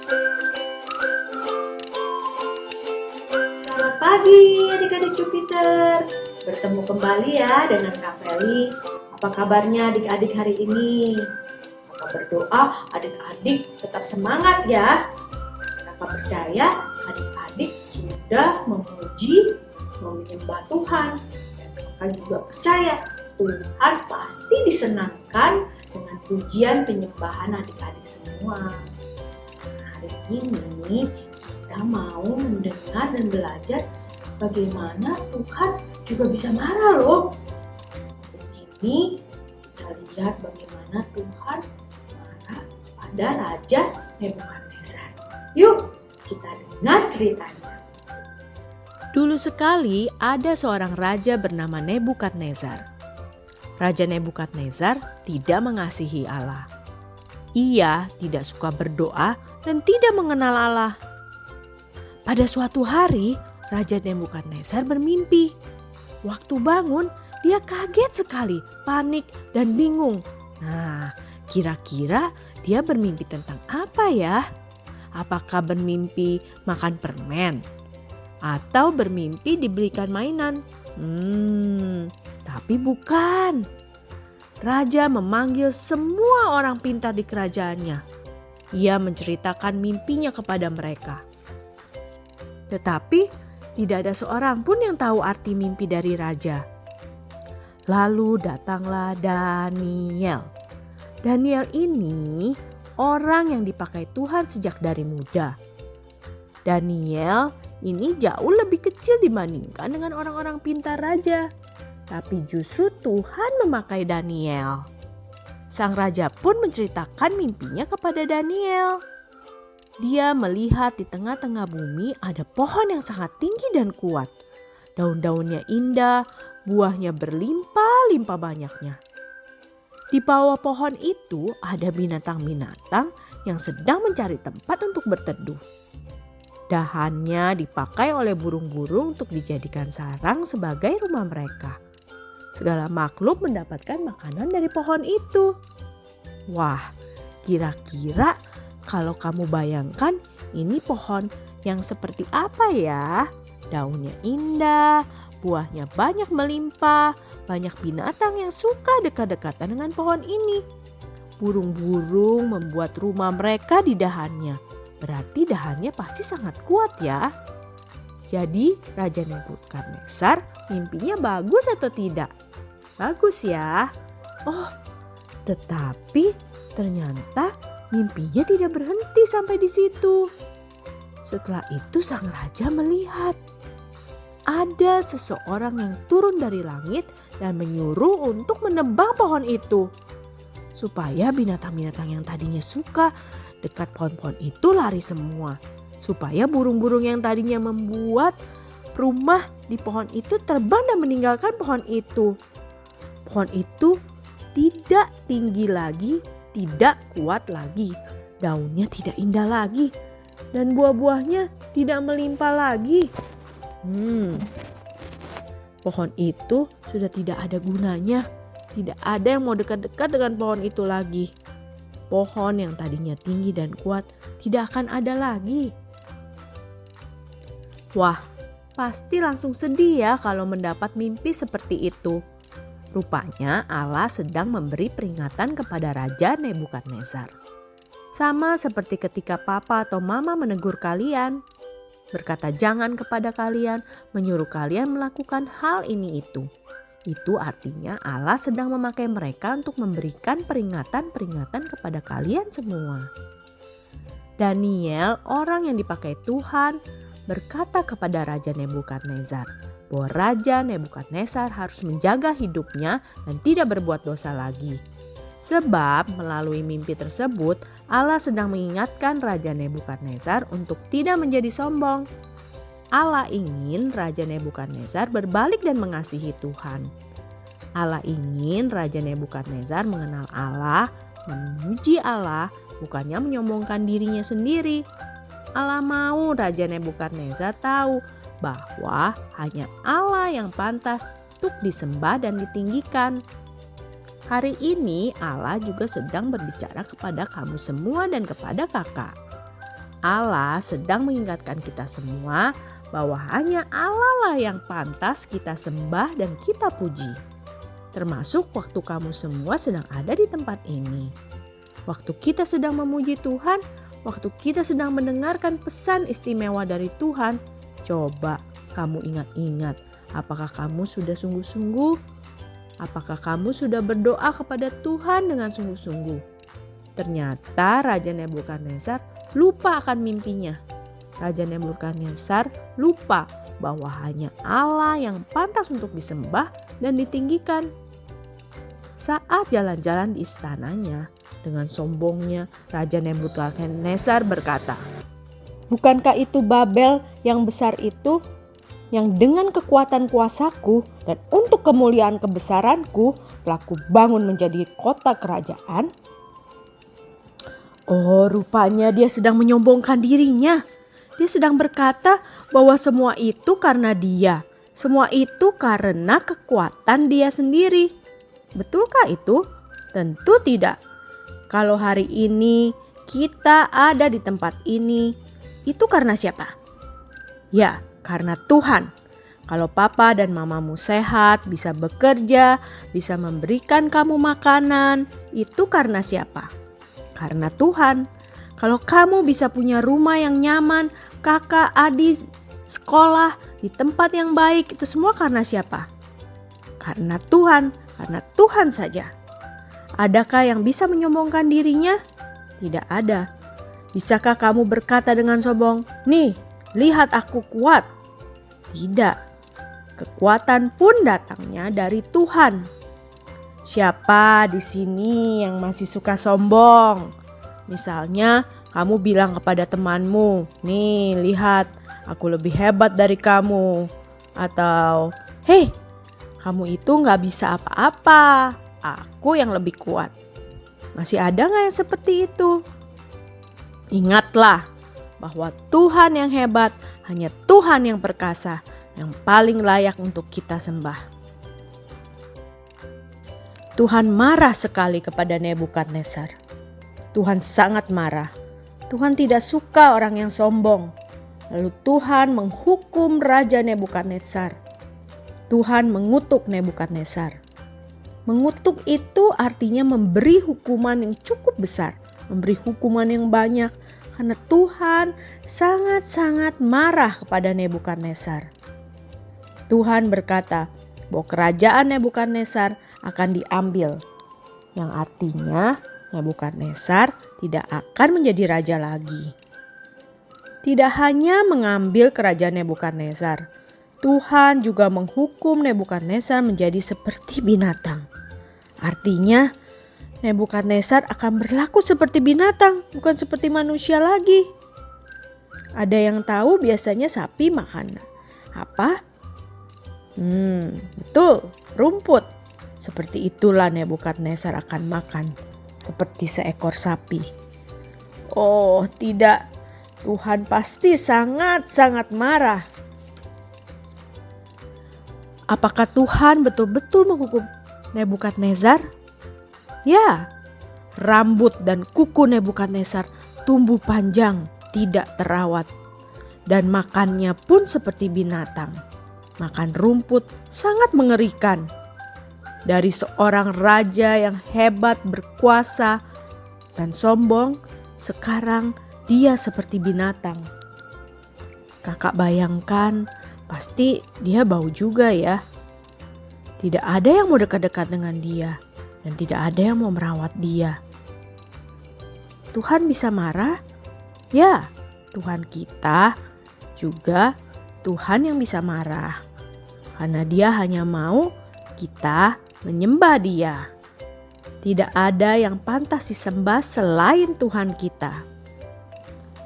Selamat pagi adik-adik Jupiter. Bertemu kembali ya dengan Kak Feli. Apa kabarnya adik-adik hari ini? Kakak berdoa adik-adik tetap semangat ya. Kakak percaya adik-adik sudah memuji, menyembah Tuhan. Dan kakak juga percaya Tuhan pasti disenangkan dengan pujian penyembahan adik-adik semua. Hari ini kita mau mendengar dan belajar bagaimana Tuhan juga bisa marah loh. Ini kita lihat bagaimana Tuhan marah pada Raja Nebukadnezar. Yuk kita dengar ceritanya. Dulu sekali ada seorang raja bernama Nebukadnezar. Raja Nebukadnezar tidak mengasihi Allah. Ia tidak suka berdoa dan tidak mengenal Allah. Pada suatu hari, Raja Nebukadnezar bermimpi. Waktu bangun, dia kaget sekali, panik dan bingung. Nah, kira-kira dia bermimpi tentang apa ya? Apakah bermimpi makan permen? Atau bermimpi dibelikan mainan? Tapi bukan. Raja memanggil semua orang pintar di kerajaannya. Ia menceritakan mimpinya kepada mereka. Tetapi tidak ada seorang pun yang tahu arti mimpi dari raja. Lalu datanglah Daniel. Daniel ini orang yang dipakai Tuhan sejak dari muda. Daniel ini jauh lebih kecil dibandingkan dengan orang-orang pintar raja. Tapi justru Tuhan memakai Daniel. Sang raja pun menceritakan mimpinya kepada Daniel. Dia melihat di tengah-tengah bumi ada pohon yang sangat tinggi dan kuat. Daun-daunnya indah, buahnya berlimpah-limpah banyaknya. Di bawah pohon itu ada binatang-binatang yang sedang mencari tempat untuk berteduh. Dahannya dipakai oleh burung-burung untuk dijadikan sarang sebagai rumah mereka. Segala makhluk mendapatkan makanan dari pohon itu. Wah, kira-kira kalau kamu bayangkan ini pohon yang seperti apa ya? Daunnya indah, buahnya banyak melimpah, banyak binatang yang suka dekat-dekatan dengan pohon ini. Burung-burung membuat rumah mereka di dahannya. Berarti dahannya pasti sangat kuat ya. Jadi Raja Nebukadnezar mimpinya bagus atau tidak? Bagus ya. Oh, tetapi ternyata mimpinya tidak berhenti sampai di situ. Setelah itu sang raja melihat ada seseorang yang turun dari langit dan menyuruh untuk menebang pohon itu. Supaya binatang-binatang yang tadinya suka dekat pohon-pohon itu lari semua. Supaya burung-burung yang tadinya membuat rumah di pohon itu terbang dan meninggalkan pohon itu. Pohon itu tidak tinggi lagi, tidak kuat lagi. Daunnya tidak indah lagi. Dan buah-buahnya tidak melimpah lagi. Pohon itu sudah tidak ada gunanya. Tidak ada yang mau dekat-dekat dengan pohon itu lagi. Pohon yang tadinya tinggi dan kuat tidak akan ada lagi. Wah, pasti langsung sedih ya kalau mendapat mimpi seperti itu. Rupanya Allah sedang memberi peringatan kepada Raja Nebukadnezar. Sama seperti ketika papa atau mama menegur kalian. Berkata jangan kepada kalian, menyuruh kalian melakukan hal ini itu. Itu artinya Allah sedang memakai mereka untuk memberikan peringatan-peringatan kepada kalian semua. Daniel, orang yang dipakai Tuhan, berkata kepada Raja Nebukadnezar bahwa Raja Nebukadnezar harus menjaga hidupnya dan tidak berbuat dosa lagi. Sebab melalui mimpi tersebut Allah sedang mengingatkan Raja Nebukadnezar untuk tidak menjadi sombong. Allah ingin Raja Nebukadnezar berbalik dan mengasihi Tuhan. Allah ingin Raja Nebukadnezar mengenal Allah, memuji Allah, bukannya menyombongkan dirinya sendiri. Allah mau Raja Nebukadnezar tahu bahwa hanya Allah yang pantas untuk disembah dan ditinggikan. Hari ini Allah juga sedang berbicara kepada kamu semua dan kepada kakak. Allah sedang mengingatkan kita semua bahwa hanya Allah lah yang pantas kita sembah dan kita puji. Termasuk waktu kamu semua sedang ada di tempat ini. Waktu kita sedang memuji Tuhan, waktu kita sedang mendengarkan pesan istimewa dari Tuhan, coba kamu ingat-ingat, apakah kamu sudah sungguh-sungguh? Apakah kamu sudah berdoa kepada Tuhan dengan sungguh-sungguh? Ternyata Raja Nebukadnezar lupa akan mimpinya. Raja Nebukadnezar lupa bahwa hanya Allah yang pantas untuk disembah dan ditinggikan. Saat jalan-jalan di istananya, dengan sombongnya Raja Nebukadnezar berkata, "Bukankah itu Babel yang besar itu, yang dengan kekuatan kuasaku dan untuk kemuliaan kebesaranku telah kubangun menjadi kota kerajaan?" Oh, rupanya dia sedang menyombongkan dirinya. Dia sedang berkata bahwa semua itu karena dia. Semua itu karena kekuatan dia sendiri. Betulkah itu? Tentu tidak. Kalau hari ini kita ada di tempat ini, itu karena siapa? Ya, karena Tuhan. Kalau papa dan mamamu sehat, bisa bekerja, bisa memberikan kamu makanan, itu karena siapa? Karena Tuhan. Kalau kamu bisa punya rumah yang nyaman, kakak, adik, sekolah, di tempat yang baik, itu semua karena siapa? Karena Tuhan, karena Tuhan saja. Adakah yang bisa menyombongkan dirinya? Tidak ada. Bisakah kamu berkata dengan sombong, "Nih, lihat aku kuat"? Tidak. Kekuatan pun datangnya dari Tuhan. Siapa di sini yang masih suka sombong? Misalnya kamu bilang kepada temanmu, "Nih, lihat, aku lebih hebat dari kamu." Atau, "Hei, kamu itu gak bisa apa-apa, aku yang lebih kuat." Masih ada gak yang seperti itu? Ingatlah bahwa Tuhan yang hebat, hanya Tuhan yang perkasa, yang paling layak untuk kita sembah. Tuhan marah sekali kepada Nebukadnezar. Tuhan sangat marah. Tuhan tidak suka orang yang sombong. Lalu Tuhan menghukum Raja Nebukadnezar. Tuhan mengutuk Nebukadnezar. Mengutuk itu artinya memberi hukuman yang cukup besar, memberi hukuman yang banyak, karena Tuhan sangat-sangat marah kepada Nebukadnezar. Tuhan berkata bahwa kerajaan Nebukadnezar akan diambil, yang artinya Nebukadnezar tidak akan menjadi raja lagi. Tidak hanya mengambil kerajaan Nebukadnezar, Tuhan juga menghukum Nebukadnezar menjadi seperti binatang. Artinya Nebukadnezar akan berlaku seperti binatang, bukan seperti manusia lagi. Ada yang tahu biasanya sapi makan apa? Betul, rumput. Seperti itulah Nebukadnezar akan makan, seperti seekor sapi. Oh tidak, Tuhan pasti sangat-sangat marah. Apakah Tuhan betul-betul menghukum Nebukadnezar? Ya, rambut dan kuku Nebukadnezar tumbuh panjang, tidak terawat. Dan makannya pun seperti binatang. Makan rumput sangat mengerikan. Dari seorang raja yang hebat, berkuasa, dan sombong, sekarang dia seperti binatang. Kakak bayangkan, pasti dia bau juga ya. Tidak ada yang mau dekat-dekat dengan dia, dan tidak ada yang mau merawat dia. Tuhan bisa marah? Ya, Tuhan kita juga Tuhan yang bisa marah. Karena dia hanya mau kita menyembah dia. Tidak ada yang pantas disembah selain Tuhan kita.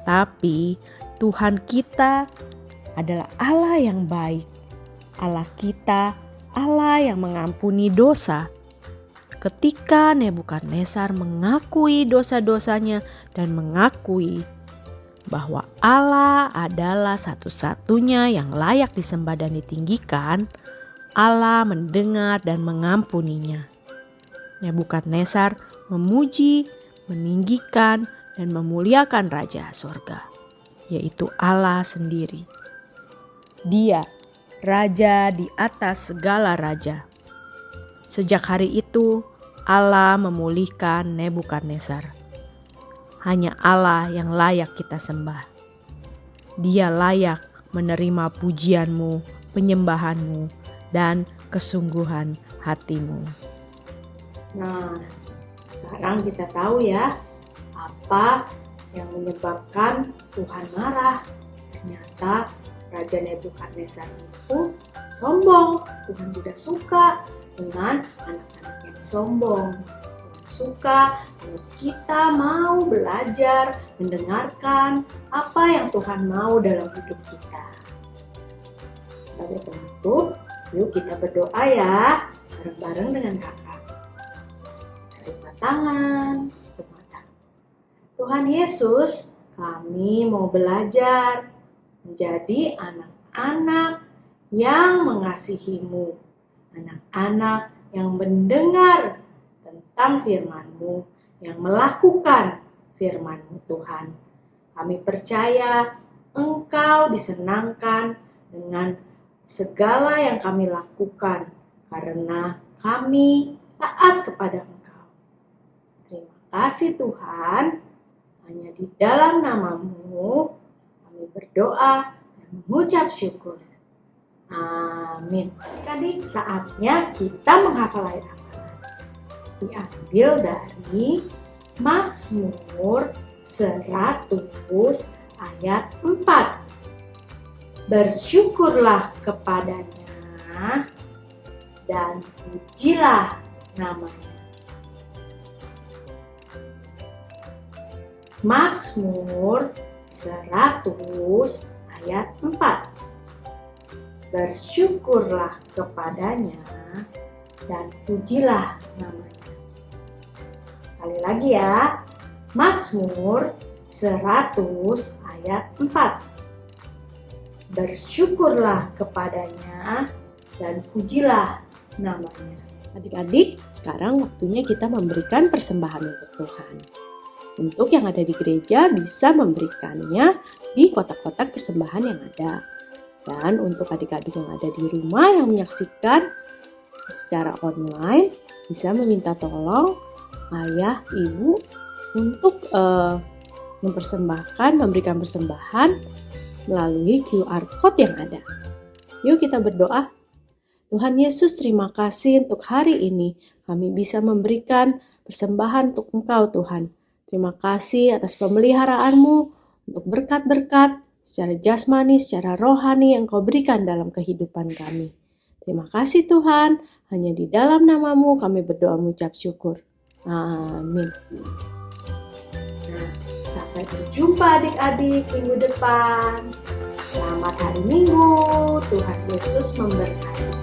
Tapi Tuhan kita adalah Allah yang baik. Allah kita, Allah yang mengampuni dosa. Ketika Nebukadnezar mengakui dosa-dosanya dan mengakui bahwa Allah adalah satu-satunya yang layak disembah dan ditinggikan, Allah mendengar dan mengampuninya. Nebukadnezar memuji, meninggikan, dan memuliakan Raja Sorga. yaitu Allah sendiri. Dia Raja di atas segala raja. Sejak hari itu, Allah memulihkan Nebukadnezar. Hanya Allah yang layak kita sembah. Dia layak menerima pujianmu, penyembahanmu, dan kesungguhan hatimu. Nah, sekarang kita tahu ya, apa yang menyebabkan Tuhan marah. Ternyata Raja Nebukadnezar itu sombong. Tuhan tidak suka dengan anak-anak yang sombong. Tuhan suka kalau kita mau belajar, mendengarkan apa yang Tuhan mau dalam hidup kita. Sebagai penutup, yuk kita berdoa ya, bareng-bareng dengan kakak. Lipat tangan, tutup mata. Tuhan Yesus, kami mau belajar menjadi anak-anak yang mengasihi-Mu, anak-anak yang mendengar tentang firman-Mu, yang melakukan firman-Mu Tuhan. Kami percaya Engkau disenangkan dengan segala yang kami lakukan karena kami taat kepada Engkau. Terima kasih Tuhan, hanya di dalam nama-Mu kami berdoa dan mengucap syukur. Amin. Adik, saatnya kita menghafal ayat hafalan. Diambil dari Mazmur 100 ayat 4. Bersyukurlah kepadanya dan pujilah namanya. Mazmur 100 ayat 4. Bersyukurlah kepadanya dan pujilah namanya. Sekali lagi ya. Mazmur 100 ayat 4. Bersyukurlah kepadanya dan pujilah namanya. Adik-adik, sekarang waktunya kita memberikan persembahan untuk Tuhan. Untuk yang ada di gereja bisa memberikannya di kotak-kotak persembahan yang ada. Dan untuk adik-adik yang ada di rumah yang menyaksikan secara online bisa meminta tolong ayah, ibu untuk memberikan persembahan melalui QR Code yang ada. Yuk kita berdoa. Tuhan Yesus, terima kasih untuk hari ini kami bisa memberikan persembahan untuk Engkau Tuhan. Terima kasih atas pemeliharaan-Mu untuk berkat-berkat secara jasmani, secara rohani yang Kau berikan dalam kehidupan kami. Terima kasih Tuhan, hanya di dalam nama-Mu kami berdoa mengucap syukur. Amin. Nah, sampai berjumpa adik-adik minggu depan. Selamat hari Minggu, Tuhan Yesus memberkati.